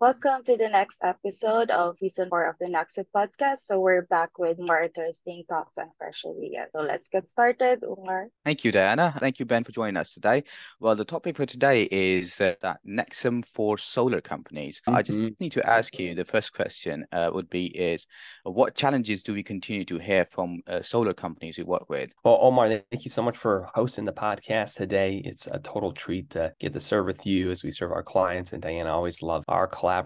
Welcome to the next episode of season 4 of the NaXum podcast. So we're back with more interesting talks and fresh ideas. So let's get started, Umar. Thank you, Diana. Thank you, Ben, for joining us today. Well, the topic for today is that NaXum for solar companies. I just hmm need to ask you, the first question would be is, what challenges do we continue to hear from solar companies we work with? Well, Omar, thank you so much for hosting the podcast today. It's a total treat to get to serve with you as we serve our clients. And Diana, I always love our collaboration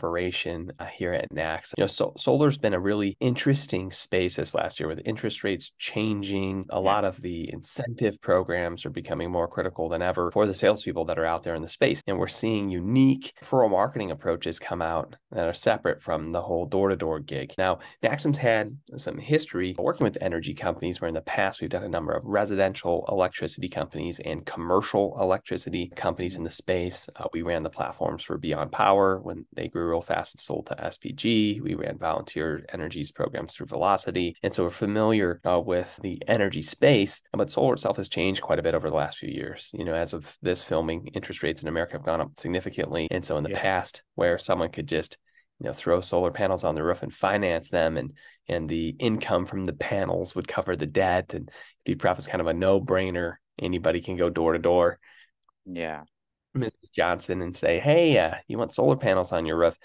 here at NaX. Solar's been a really interesting space this last year with interest rates changing. A Yeah, lot of the incentive programs are becoming more critical than ever for the salespeople that are out there in the space. And we're seeing unique referral marketing approaches come out that are separate from the whole door-to-door gig. Now, NaXum's had some history working with energy companies where in the past we've done a number of residential electricity companies and commercial electricity companies in the space. We ran the platforms for Beyond Power when they grew real fast and sold to SPG. We ran volunteer energies programs through Velocity. And so we're familiar with the energy space, but solar itself has changed quite a bit over the last few years. As of this filming, interest rates in America have gone up significantly. And so in the yeah, past, where someone could just throw solar panels on the roof and finance them, and the income from the panels would cover the debt, and be perhaps kind of a no-brainer. Anybody can go door to door, yeah, Mrs. Johnson, and say, "Hey, you want solar panels on your roof?"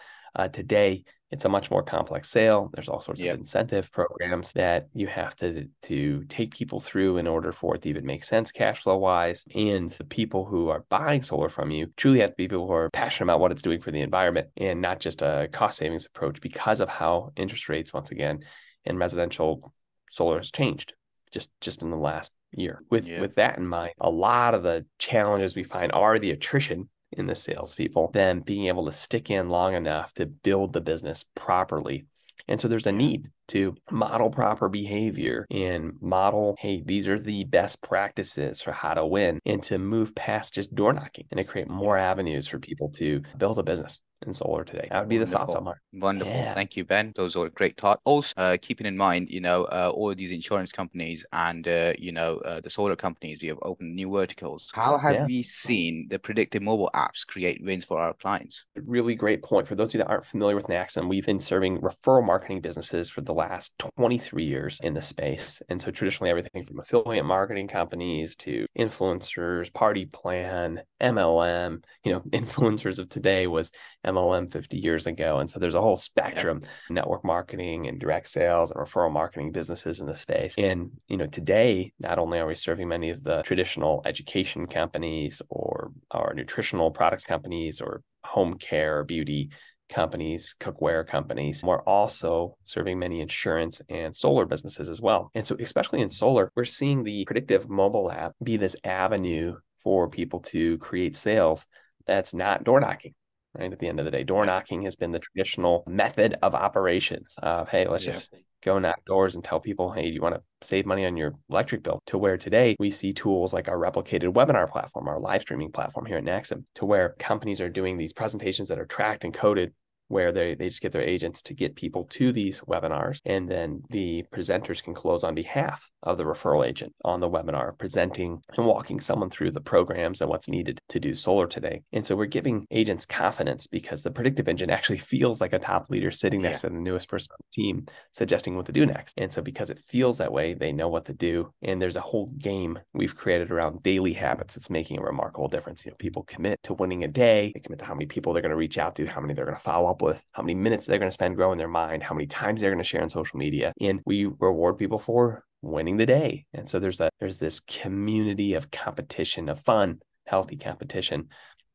Today, it's a much more complex sale. There's all sorts of yeah, incentive programs that you have to take people through in order for it to even make sense cash flow wise. And the people who are buying solar from you truly have to be people who are passionate about what it's doing for the environment and not just a cost savings approach because of how interest rates, once again, in residential solar has changed just in the last year. yeah, With that in mind, a lot of the challenges we find are the attrition in the salespeople, then being able to stick in long enough to build the business properly. And so there's a yeah. need to model proper behavior and model, hey, these are the best practices for how to win, and to move past just door knocking and to create Yeah. more avenues for people to build a business in solar today. That would be the thoughts on Wonderful. Mark. Wonderful. Yeah. Thank you, Ben. Those are great thoughts. Also, keeping in mind, all of these insurance companies and, the solar companies, we have opened new verticals. How have Yeah. we seen the predictive mobile apps create wins for our clients? Really great point. For those of you that aren't familiar with NaXum, we've been serving referral marketing businesses for the last 23 years in the space. And so traditionally everything from affiliate marketing companies to influencers, party plan, MLM, influencers of today was MLM 50 years ago. And so there's a whole Yeah, spectrum, network marketing and direct sales and referral marketing businesses in the space. And, today, not only are we serving many of the traditional education companies or nutritional products companies or home care, beauty companies, cookware companies. We're also serving many insurance and solar businesses as well. And so, especially in solar, we're seeing the predictive mobile app be this avenue for people to create sales that's not door knocking. Right. At the end of the day, door yeah, knocking has been the traditional method of operations of, hey, let's yeah, just go knock doors and tell people, hey, do you want to save money on your electric bill? To where today we see tools like our replicated webinar platform, our live streaming platform here at NaXum, to where companies are doing these presentations that are tracked and coded, where they just get their agents to get people to these webinars. And then the presenters can close on behalf of the referral agent on the webinar, presenting and walking someone through the programs and what's needed to do solar today. And so we're giving agents confidence because the predictive engine actually feels like a top leader sitting yeah, next to the newest person on the team, suggesting what to do next. And so because it feels that way, they know what to do. And there's a whole game we've created around daily habits that's making a remarkable difference. People commit to winning a day, they commit to how many people they're going to reach out to, how many they're going to follow up with, how many minutes they're going to spend growing their mind, how many times they're going to share on social media. And we reward people for winning the day. And so there's this community of competition, of fun, healthy competition,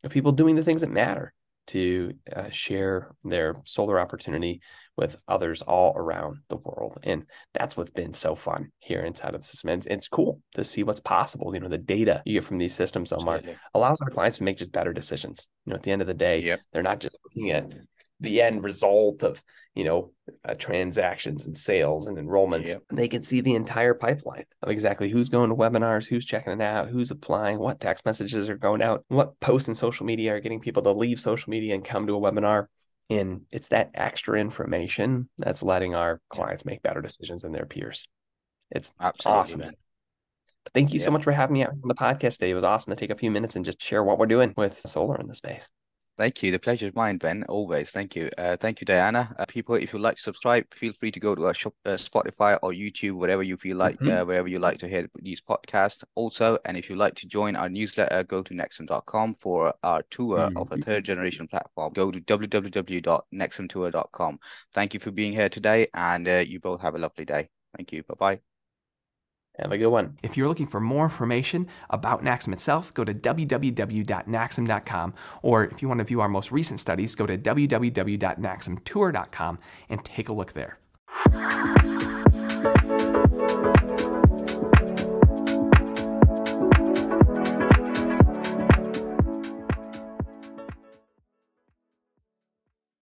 of people doing the things that matter to share their solar opportunity with others all around the world. And that's what's been so fun here inside of the system. And it's cool to see what's possible. The data you get from these systems, Omar, absolutely. allows our clients to make just better decisions. At the end of the day, Yep, they're not just looking at the end result of, transactions and sales and enrollments. yep, They can see the entire pipeline of exactly who's going to webinars, who's checking it out, who's applying, what text messages are going out, what posts in social media are getting people to leave social media and come to a webinar. And it's that extra information that's letting our yeah, clients make better decisions than their peers. It's absolutely, awesome. Ben. But thank you so Yep. much for having me out on the podcast today. It was awesome to take a few minutes and just share what we're doing with solar in the space. Thank you. The pleasure is mine, Ben. Always. Thank you. Thank you, Diana. People, if you'd like to subscribe, feel free to go to our Spotify or YouTube, whatever you feel like, wherever you like to hear these podcasts. Also, and if you'd like to join our newsletter, go to nexum.com for our tour of a third generation platform. Go to www.nexumtour.com. Thank you for being here today, and you both have a lovely day. Thank you. Bye-bye. Have a good one. If you're looking for more information about NaXum itself, go to www.naxum.com. Or if you want to view our most recent studies, go to www.naxumtour.com and take a look there.